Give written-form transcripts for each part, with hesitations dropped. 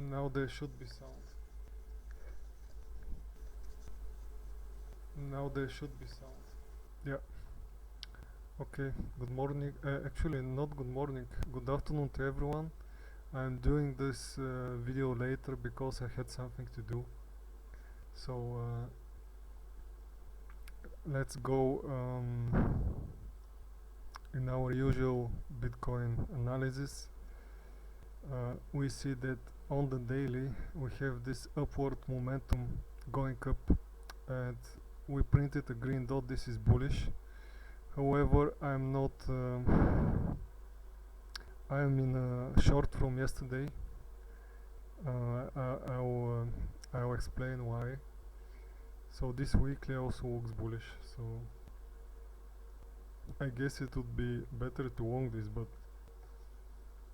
Now there should be sound. Now there should be sound. Yeah. Okay. Good morning. Actually, not good morning. Good afternoon to everyone. I'm doing this video later because I had something to do. So let's go in our usual Bitcoin analysis. We see that on the daily we have this upward momentum going up, and we printed a green dot. This is bullish. However, I'm not I'm in a short from yesterday. I'll explain why. So this weekly also looks bullish, so I guess it would be better to long this, but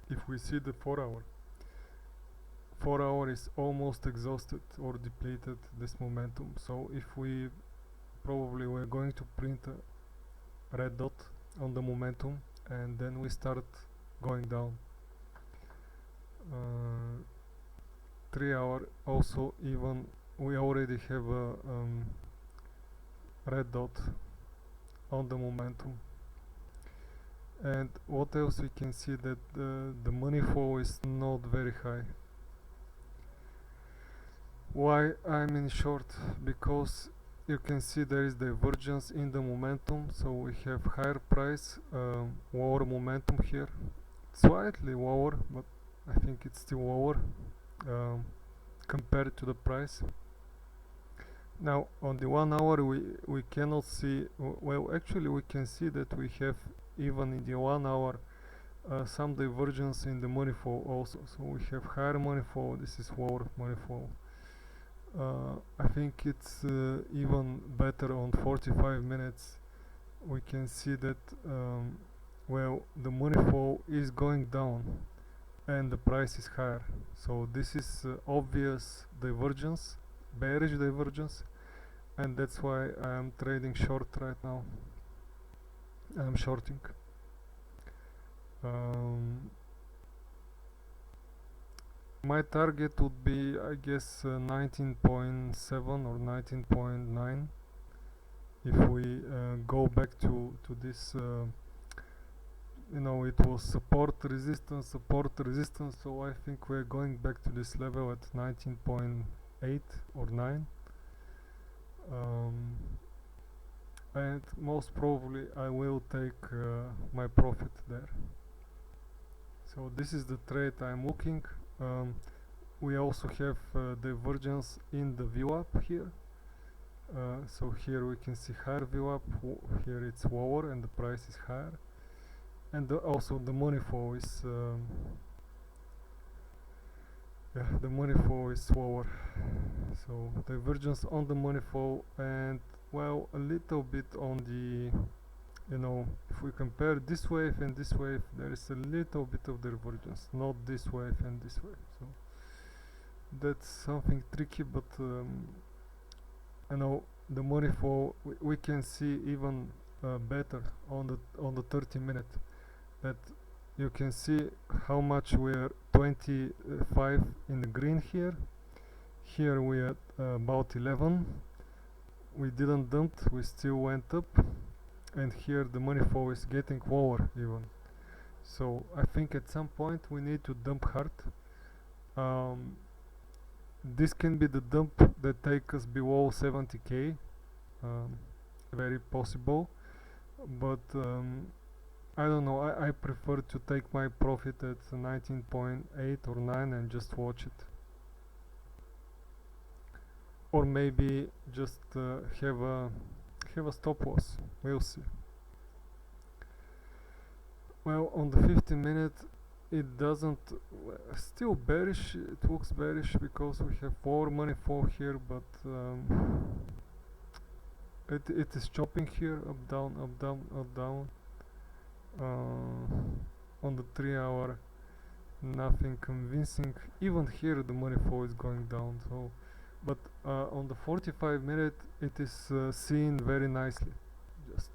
if we see the 4 hour is almost exhausted or depleted this momentum. So if we're going to print a red dot on the momentum, and then we start going down. 3 hour also, even we already have a red dot on the momentum. And what else we can see, that the money flow is not very high. Why I'm in short? Because you can see there is divergence in the momentum, so we have higher price, lower momentum here, slightly lower, but I think it's still lower compared to the price. Now on the 1 hour we cannot see, well actually we can see that we have even in the 1 hour some divergence in the money flow also. So we have higher money flow, this is lower money flow. I think it's even better on 45 minutes. We can see that well, the money flow is going down and the price is higher. So this is obvious divergence, bearish divergence, and that's why I am trading short right now. I'm shorting. My target would be, I guess, 19.7 or 19.9 if we go back to this, you know, it was support resistance, so I think we're going back to this level at 19.8 or 9, and most probably I will take my profit there. So this is the trade I'm looking. We also have divergence in the VWAP here. So here we can see higher VWAP, here it's lower and the price is higher, and also the money flow is the money flow is lower. So divergence on the money flow, and well, a little bit on the, you know, if we compare this wave and this wave, there is a little bit of divergence, not this wave and this wave. So that's something tricky, but you know, the money flow we can see even better on the 30-minute. That you can see how much we're 25 in the green here. Here we're at about 11. We didn't dump, we still went up, and here the money flow is getting lower even. So I think at some point we need to dump hard. This can be the dump that take us below 70k, very possible, but I don't know, I prefer to take my profit at 19.8 or 9 and just watch it, or maybe just have a stop loss. We'll see. Well, on the 50-minute it doesn't, still bearish, it looks bearish because we have lower money flow here, but it is chopping here, up down, up down, up down. On the 3 hour, nothing convincing. Even here the money flow is going down. So, but on the 45-minute it is seen very nicely. Just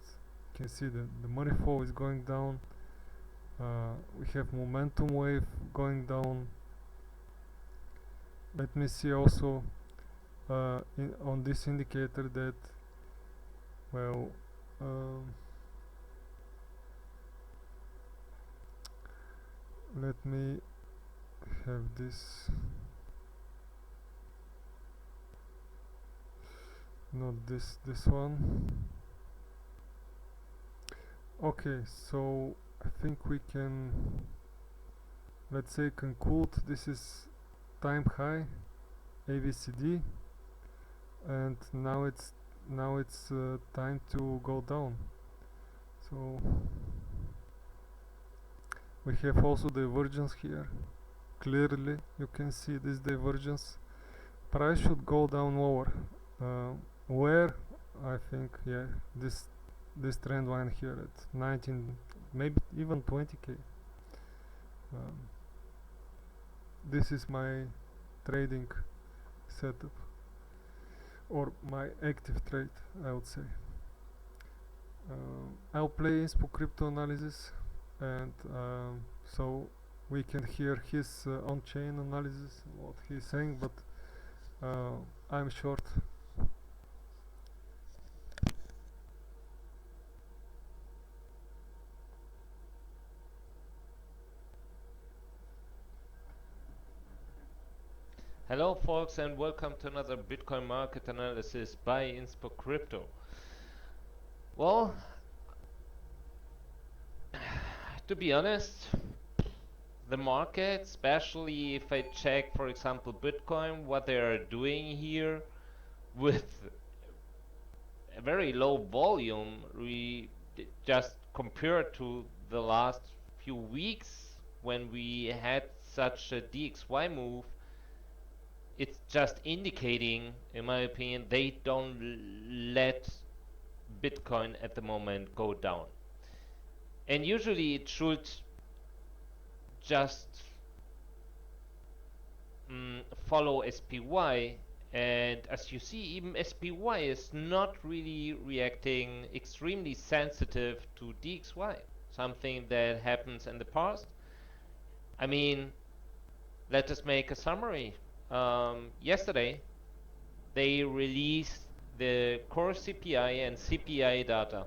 can see that the money flow is going down. We have momentum wave going down. let me see also on this indicator that, well, let me have this, not this one. Okay, so I think we can, let's say, conclude this is time high ABCD, and now it's time to go down. So we have also divergence here. Clearly you can see this divergence. Price should go down lower. Where? I think, yeah, this trend line here at 19, maybe even 20k. This is my trading setup, or my active trade, I would say. I'll play Inspo crypto analysis, and so we can hear his on-chain analysis, what he's saying, but I'm short. Hello folks, and welcome to another Bitcoin market analysis by Inspo Crypto. Well, to be honest, the market, especially if I check, for example, Bitcoin, what they are doing here with a very low volume, just compared to the last few weeks when we had such a DXY move, it's just indicating, in my opinion, they don't let Bitcoin at the moment go down. And usually it should just follow SPY, and as you see, even SPY is not really reacting extremely sensitive to DXY, something that happens in the past. I mean, let us make a summary. Yesterday they released the core CPI and CPI data.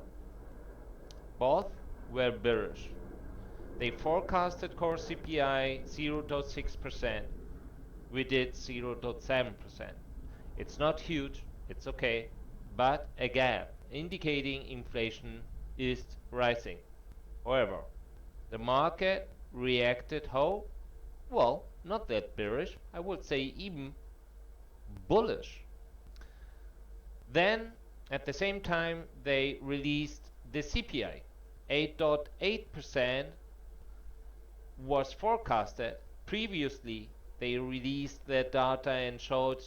Both were bearish. They forecasted core CPI 0.6%. We did 0.7%. It's not huge, it's okay, but a gap indicating inflation is rising. However, the market reacted how? Well, not that bearish, I would say even bullish. Then, at the same time, they released the CPI. 8.8% was forecasted. Previously, they released their data and showed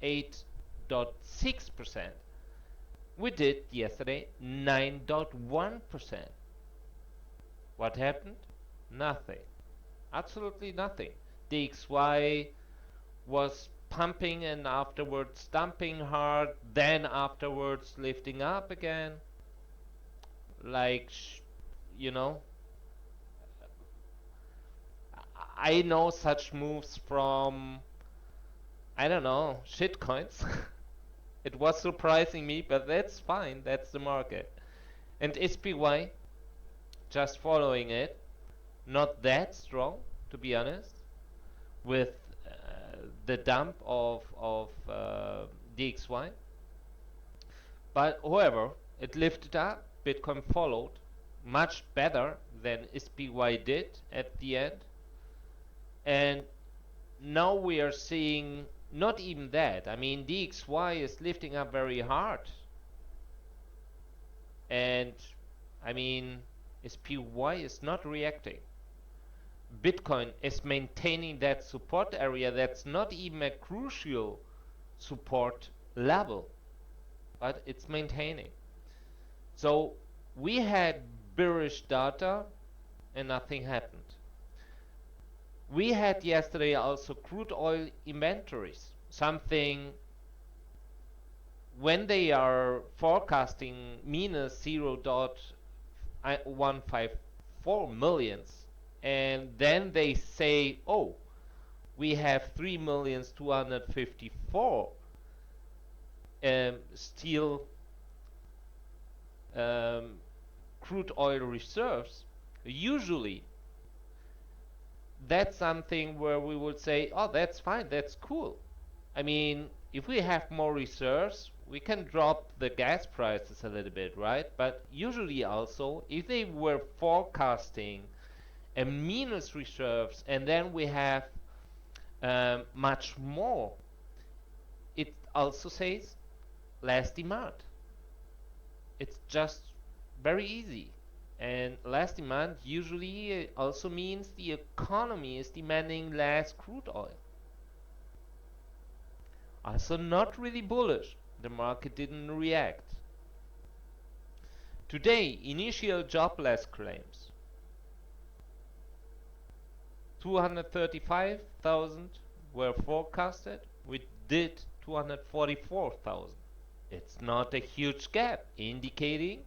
8.6%. We did yesterday 9.1%. What happened? Nothing. Absolutely nothing. DXY was pumping and afterwards dumping hard, then afterwards lifting up again. Like, you know, I know such moves from, I don't know, shitcoins. It was surprising me, but that's fine, that's the market. And SPY, just following it, not that strong, to be honest, with the dump of DXY. But however, it lifted up, Bitcoin followed much better than SPY did at the end. And now we are seeing not even that. I mean, DXY is lifting up very hard. And I mean, SPY is not reacting. Bitcoin is maintaining that support area that's not even a crucial support level, but it's maintaining. So we had bearish data and nothing happened. We had yesterday also crude oil inventories, something when they are forecasting minus 0.154 millions, and then they say, oh, we have 3,254 still um, crude oil reserves. Usually that's something where we would say, oh, that's fine, that's cool. I mean, if we have more reserves, we can drop the gas prices a little bit, right? But usually also, if they were forecasting a minus reserves and then we have much more, it also says less demand. It's just very easy. And less demand usually also means the economy is demanding less crude oil. Also not really bullish. The market didn't react. Today, initial jobless claims 235,000 were forecasted. We did 244,000. It's not a huge gap, indicating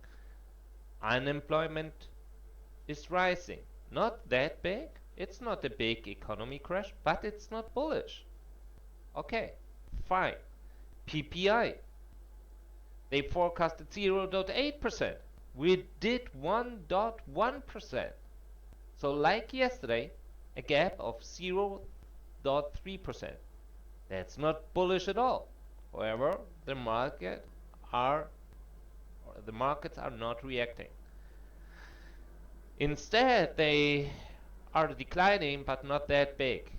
unemployment is rising. Not that big. It's not a big economy crash, but it's not bullish. Okay, fine. PPI, they forecasted 0.8%. We did 1.1%. So like yesterday, a gap of 0.3%. That's not bullish at all. However, the markets are not reacting. Instead, they are declining, but not that big.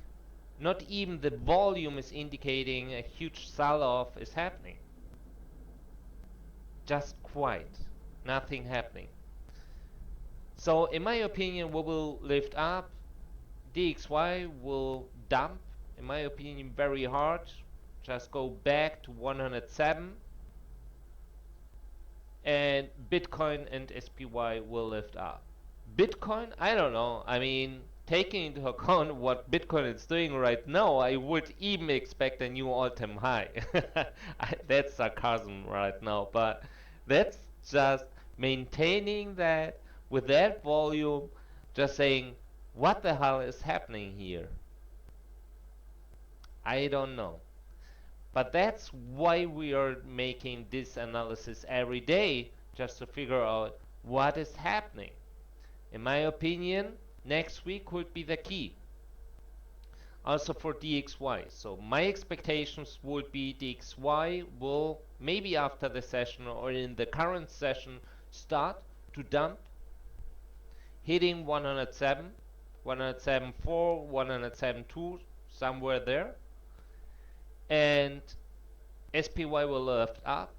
Not even the volume is indicating a huge sell-off is happening. Just quiet, nothing happening. So in my opinion, we will lift up. DXY will dump, in my opinion, very hard. Just go back to 107. And Bitcoin and SPY will lift up. Bitcoin, I don't know. I mean, taking into account what Bitcoin is doing right now, I would even expect a new all-time high. That's sarcasm right now, but that's just maintaining that with that volume, just saying, what the hell is happening here? I don't know. But that's why we are making this analysis every day, just to figure out what is happening. In my opinion, next week would be the key. Also for DXY. So my expectations would be DXY will, maybe after the session or in the current session, start to dump, hitting 107, 107.4, 107.2, somewhere there. And SPY will lift up,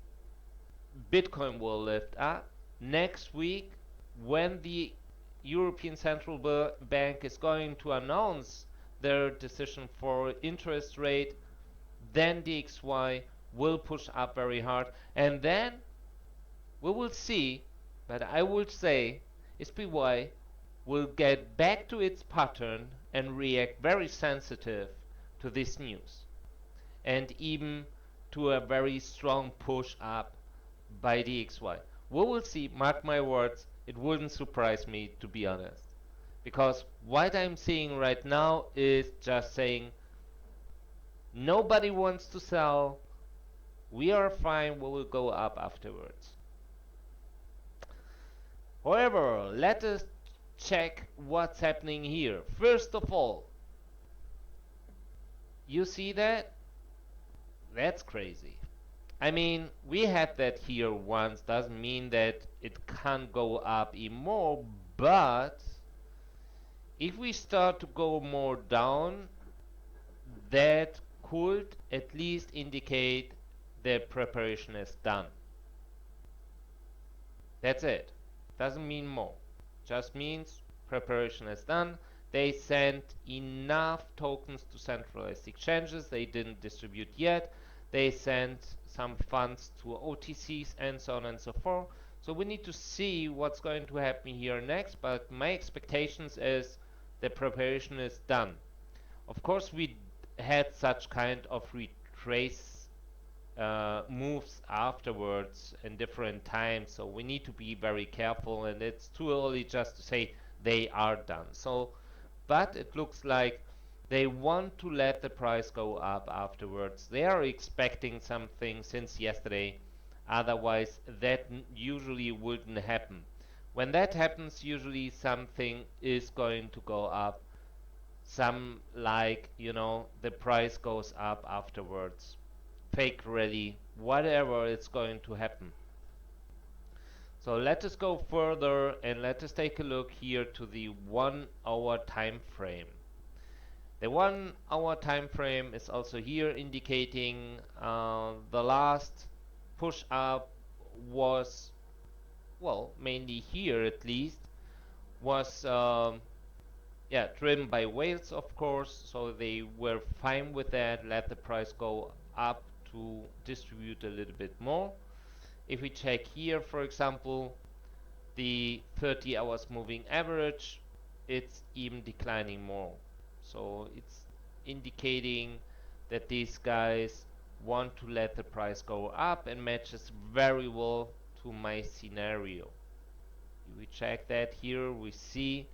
Bitcoin will lift up. Next week, when the European Central Bank is going to announce their decision for interest rate, then DXY will push up very hard, and then we will see, but I would say SPY will get back to its pattern and react very sensitive to this news, and even to a very strong push up by DXY. We will see, mark my words, it wouldn't surprise me, to be honest. Because what I'm seeing right now is just saying nobody wants to sell, we are fine, we will go up afterwards. However, let us check what's happening here. First of all, you see that? That's crazy. I mean, we had that here once, doesn't mean that it can't go up even more, but if we start to go more down, that could at least indicate that preparation is done. That's it. Doesn't mean more. Just means preparation is done. They sent enough tokens to centralized exchanges. They didn't distribute yet. They sent some funds to OTCs and so on and so forth. So we need to see what's going to happen here next, but my expectations is the preparation is done. Of course, we had such kind of retrace moves afterwards in different times, so we need to be very careful, and it's too early just to say they are done. So, but it looks like They want to let the price go up afterwards. They are expecting something since yesterday. Otherwise, that usually wouldn't happen. When that happens, usually something is going to go up. Some like, the price goes up afterwards. Fake rally, whatever is going to happen. So let us go further and let us take a look here to the 1 hour time frame. The 1 hour time frame is also here indicating the last push up was, well, mainly here at least, was driven by whales, of course, so they were fine with that, let the price go up to distribute a little bit more. If we check here, for example, the 30 hours moving average, it's even declining more. So it's indicating that these guys want to let the price go up and matches very well to my scenario. If we check that here, we see,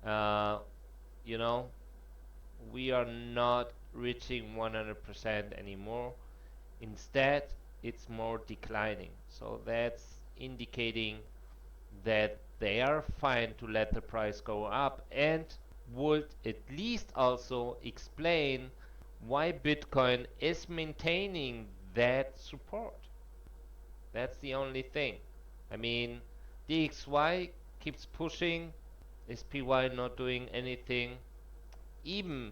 you know, we are not reaching 100% anymore. Instead, it's more declining. So that's indicating that they are fine to let the price go up and would at least also explain why Bitcoin is maintaining that support. That's the only thing. I mean, DXY keeps pushing, SPY not doing anything, even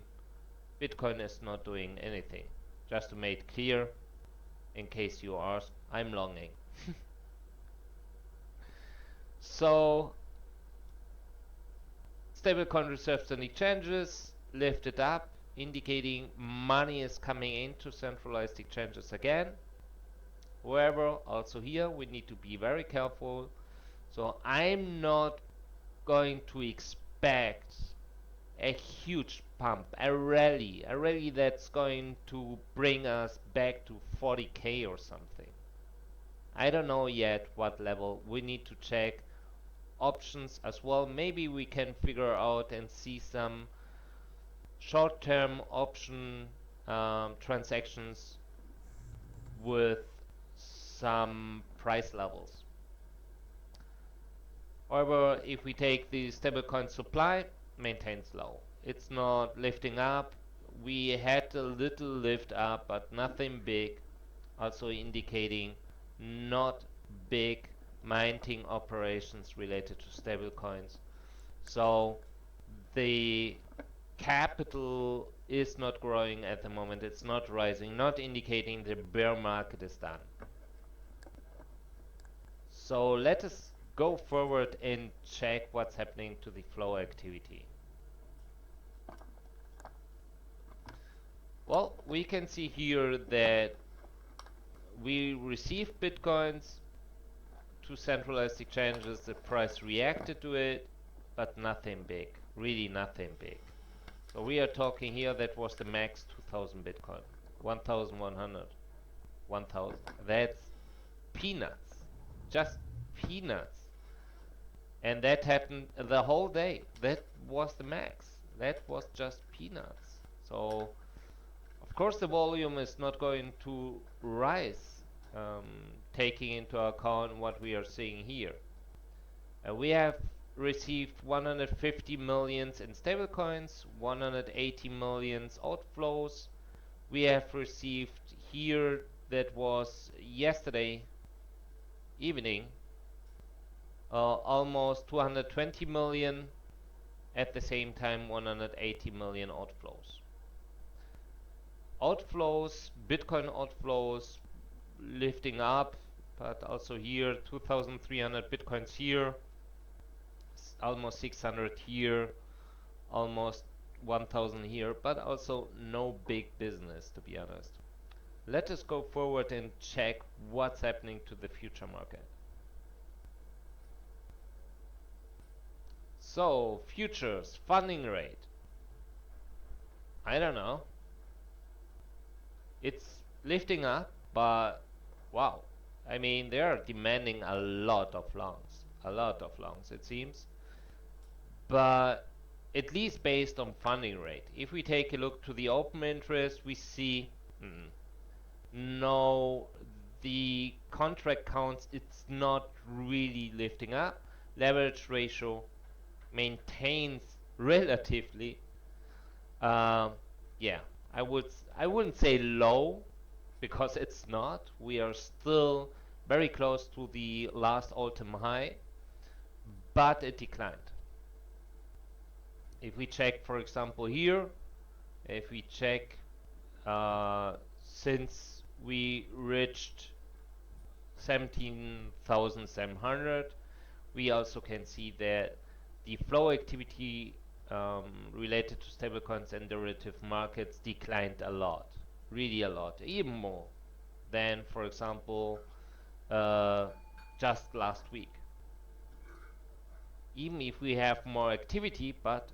Bitcoin is not doing anything. Just to make it clear, in case you ask, I'm longing. So stablecoin reserves and exchanges lifted up, indicating money is coming into centralized exchanges again. However, also here we need to be very careful. So I'm not going to expect a huge pump, a rally that's going to bring us back to 40k or something. I don't know yet what level. We need to check options as well. Maybe we can figure out and see some short-term option transactions with some price levels. However, if we take the stablecoin supply, maintains low. It's not lifting up. We had a little lift up, but nothing big. Also indicating not big minting operations related to stablecoins. So the capital is not growing at the moment. It's not rising, not indicating the bear market is done. So let us go forward and check what's happening to the flow activity. Well, we can see here that we received bitcoins to centralized exchanges, the price reacted to it, but nothing big, really nothing big. So we are talking here, that was the max 2000 bitcoin, 1100, 1000. That's peanuts, just peanuts. And that happened the whole day. That was the max. That was just peanuts. So of course the volume is not going to rise, taking into account what we are seeing here. We have received 150 millions in stablecoins, 180 millions outflows. We have received here, that was yesterday evening, almost 220 million, at the same time 180 million outflows. Bitcoin outflows lifting up, but also here 2,300 bitcoins here, almost 600 here, almost 1,000 here, but also no big business, to be honest. Let us go forward and check what's happening to the future market. So futures funding rate, I don't know, it's lifting up, but wow, I mean, they are demanding a lot of longs it seems. But at least based on funding rate. If we take a look to the open interest, we see no, the contract counts, it's not really lifting up. Leverage ratio maintains relatively, um, yeah, I wouldn't say low because it's not. We are still very close to the last all-time high, but it declined. If we check, for example, here, if we check since we reached 17,700, we also can see that the flow activity related to stablecoins and derivative markets declined a lot, really a lot, even more than, for example, uh, just last week. Even if we have more activity but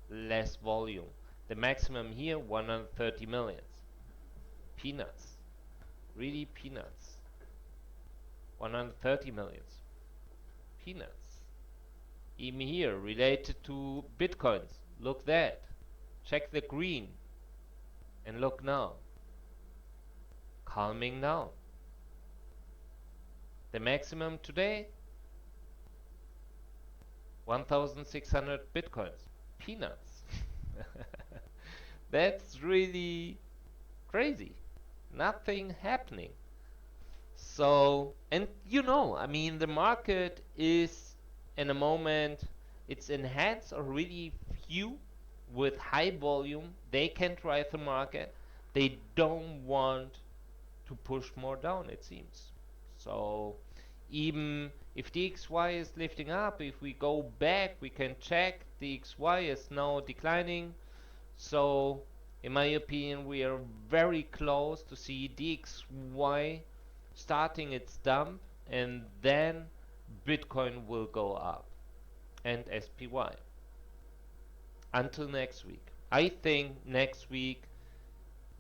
less volume. The maximum here 130 millions. Peanuts. Really peanuts. 130 millions. Peanuts. Even here related to bitcoins. Look that. Check the green. And look now. Calming down. The maximum today 1,600 bitcoins. Peanuts. That's really crazy. Nothing happening. So, and I mean, the market is in a moment, it's in hands of really few with high volume. They can drive the market. They don't want to push more down, it seems. So, even if the XY is lifting up, if we go back, we can check the XY is now declining. So, in my opinion, we are very close to see DXY starting its dump, and then Bitcoin will go up and SPY until next week. I think next week,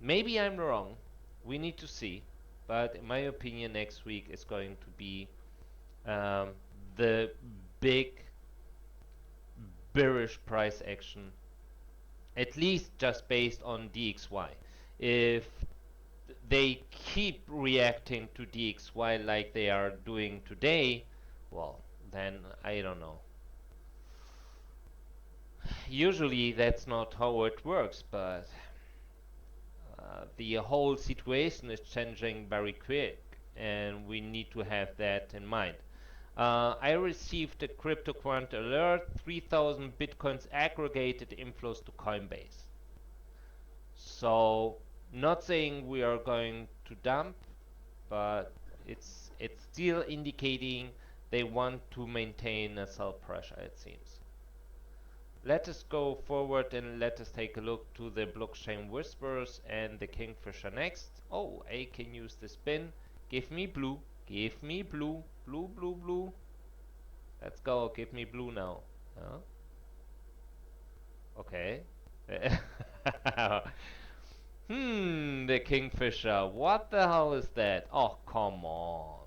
maybe I'm wrong, we need to see, but in my opinion, next week is going to be um, the big bearish price action, at least just based on DXY. If they keep reacting to DXY like they are doing today, well, then I don't know. Usually that's not how it works, but the whole situation is changing very quick, and we need to have that in mind. I received a CryptoQuant alert, 3,000 bitcoins aggregated inflows to Coinbase. So, not saying we are going to dump, but it's still indicating they want to maintain a sell pressure, it seems. Let us go forward and let us take a look to the blockchain whispers and the Kingfisher next. Oh, I can use the spin. Give me blue. Give me blue. Blue, blue, blue. Let's go. Give me blue now. Huh? Okay. The Kingfisher. What the hell is that? Oh, come on.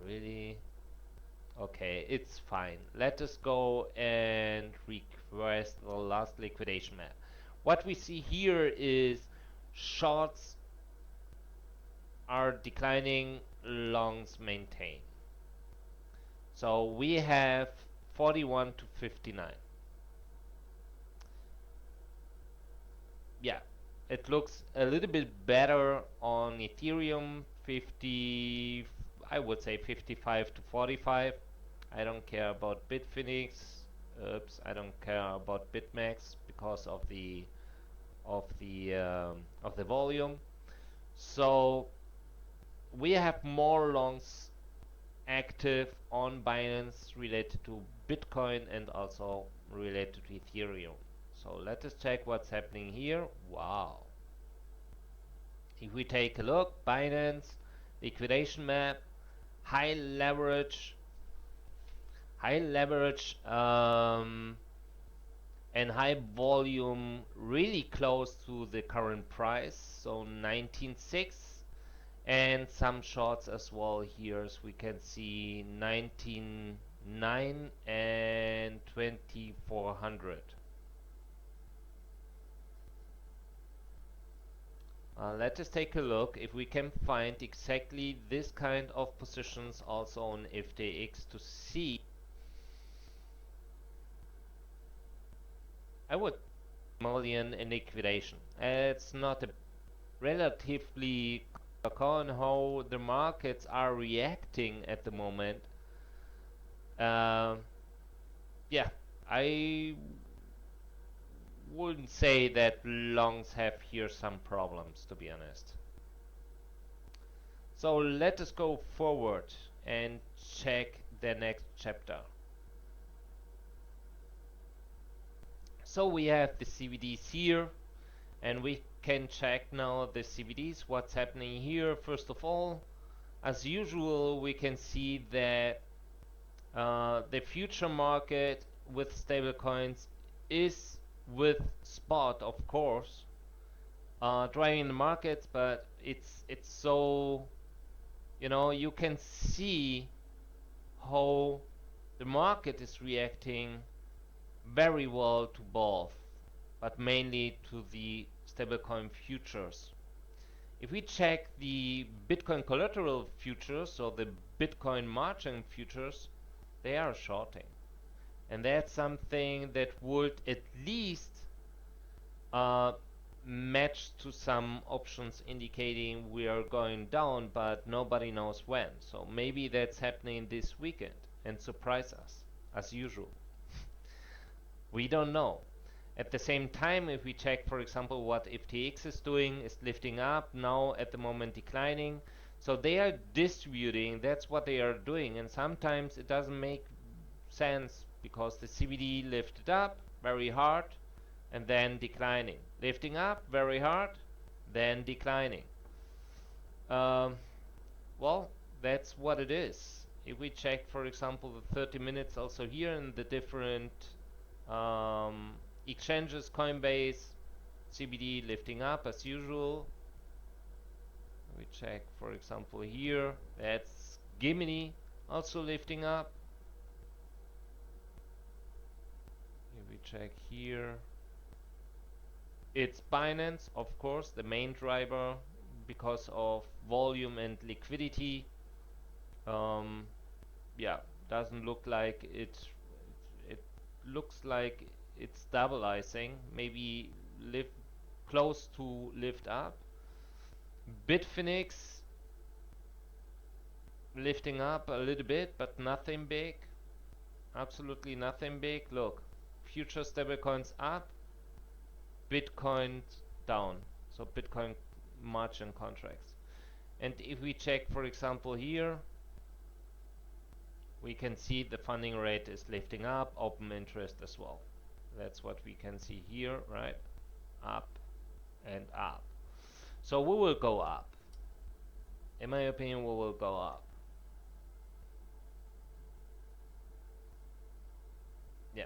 Really? Okay, it's fine. Let us go and request the last liquidation map. What we see here is shorts are declining, longs maintain. So we have 41 to 59. Yeah, it looks a little bit better on Ethereum, 50, I would say 55 to 45. I don't care about Bitfinex. Oops, I don't care about Bitmax because of the volume. So we have more longs active on Binance related to Bitcoin and also related to Ethereum. So let us check what's happening here. Wow. If we take a look, Binance, liquidation map, high leverage, and high volume, really close to the current price, so 19.6, and some shorts as well here, so we can see 19.9 and 2400. Let us take a look if we can find exactly this kind of positions also on FTX to see. I would million in liquidation. It's not a relatively on how the markets are reacting at the moment. Yeah, I wouldn't say that longs have here some problems, to be honest. So let us go forward and check the next chapter. So we have the CVDs here, and we can check now the CVDs, what's happening here. First of all, as usual, we can see that the future market with stablecoins is with spot, of course, driving the markets, but it's so, you can see how the market is reacting very well to both, but mainly to the stablecoin futures. If we check the Bitcoin collateral futures or the Bitcoin margin futures, they are shorting. And that's something that would at least uh, match to some options indicating we are going down, but nobody knows when. So maybe that's happening this weekend and surprise us as usual. We don't know. At the same time, if we check, for example, what FTX is doing, is lifting up, now at the moment declining. So they are distributing, that's what they are doing. And sometimes it doesn't make sense because the CBD lifted up very hard and then declining. Lifting up very hard, then declining. Um, well, that's what it is. If we check, for example, the 30 minutes also here in the different exchanges, Coinbase, CBD lifting up as usual. We check, for example, here, that's Gimini also lifting up. If we check here, it's Binance, of course, the main driver because of volume and liquidity. Yeah, doesn't look like it looks like it's stabilizing, maybe lift close to lift up. Bitfinex lifting up a little bit, but nothing big. Absolutely nothing big. Look, future stablecoins up, Bitcoin down. So Bitcoin margin contracts. And if we check, for example, here, we can see the funding rate is lifting up, open interest as well. That's what we can see here, right? Up and up. So we will go up. In my opinion, we will go up. Yeah.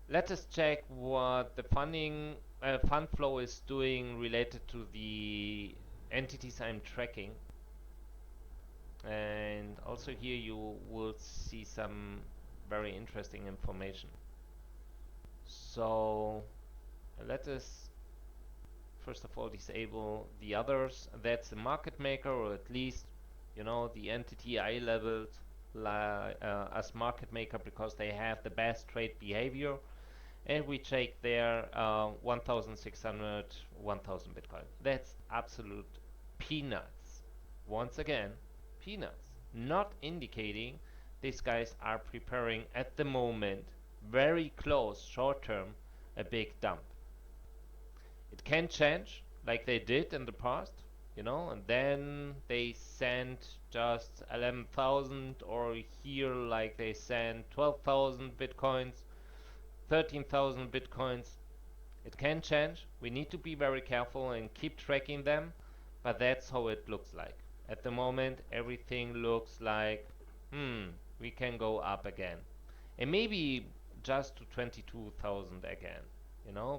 Let us check what the fund flow is doing related to the entities I'm tracking. And also here you will see some very interesting information. So let us first of all disable the others. That's the market maker, or at least the entity I labeled as market maker because they have the best trade behavior. And we check there 1,600, 1,000 Bitcoin. That's absolute peanuts. Once again, peanuts. Not indicating these guys are preparing at the moment, very close, short term, a big dump. It can change like they did in the past, and then they sent just 11,000, or here like they sent 12,000 Bitcoins, 13,000 Bitcoins. It can change. We need to be very careful and keep tracking them, but that's how it looks like. At the moment, everything looks like, we can go up again. And maybe just to 22,000 again,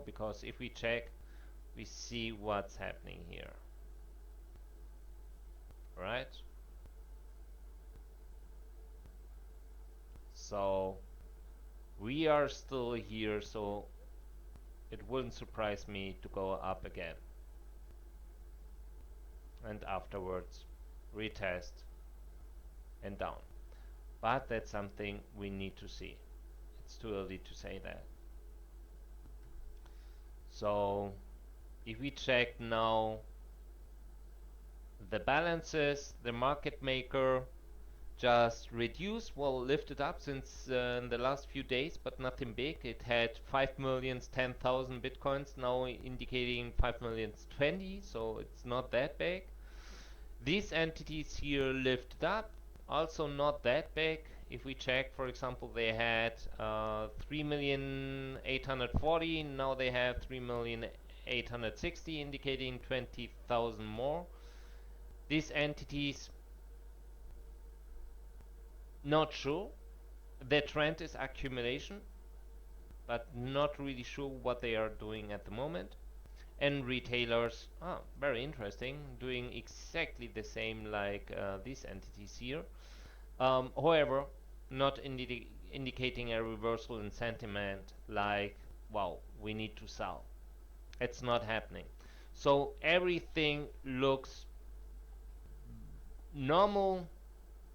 because if we check, we see what's happening here. Right? So we are still here, so it wouldn't surprise me to go up again. and afterwards retest and down. But that's something we need to see. It's too early to say that. So if we check now the balances, the market maker just reduced, well, lifted up since in the last few days, but nothing big. It had 5 million 10,000 bitcoins, now indicating 5 million 20, so it's not that big. These entities here lifted up, also not that big. If we check, for example, they had 3,840,000, now they have 3,860,000, indicating 20,000 more. These entities, not sure. The trend is accumulation, but not really sure what they are doing at the moment. And retailers, very interesting, doing exactly the same like these entities here. However, not indicating a reversal in sentiment like, wow, we need to sell. It's not happening. So everything looks normal.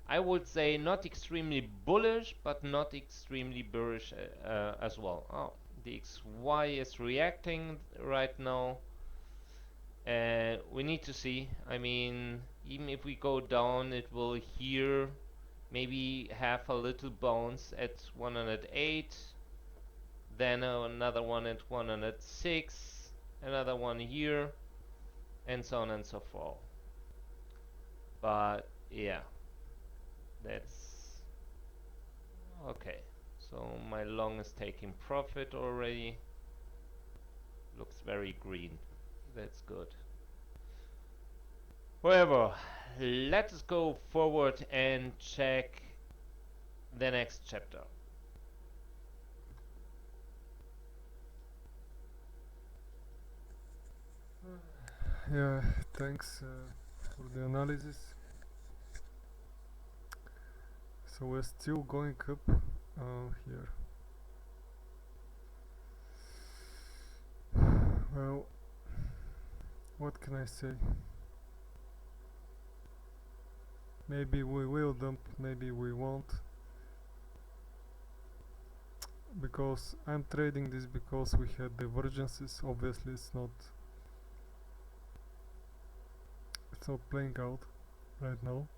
I would say not extremely bullish, but not extremely bearish as well. Oh, the XY is reacting right now. We need to see. I mean, even if we go down, it will here maybe have a little bounce at 108, then another one at 106, another one here, and so on and so forth. But yeah, that's okay. So my long is taking profit already. Looks very green. That's good. However, let's go forward and check the next chapter. Yeah, thanks for the analysis. So we're still going up here. Well, what can I say? Maybe we will dump, maybe we won't. Because I'm trading this because we had divergences. Obviously it's not playing out right now.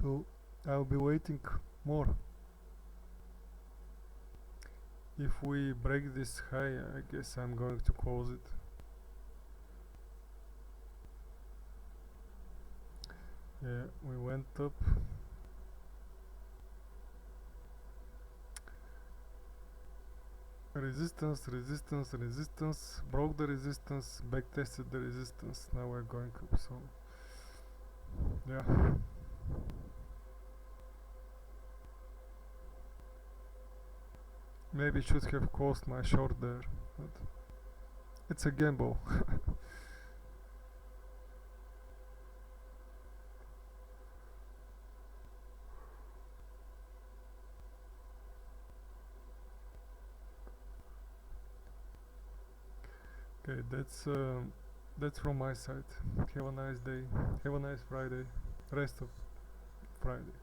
So I'll be waiting more. If we break this high, I guess I'm going to close it. Yeah, we went up. Resistance, resistance, resistance, broke the resistance, back tested the resistance. Now we're going up, so yeah. Maybe should have closed my short there, but it's a gamble. Okay, that's from my side. Have a nice day. Have a nice Friday. Rest of Friday.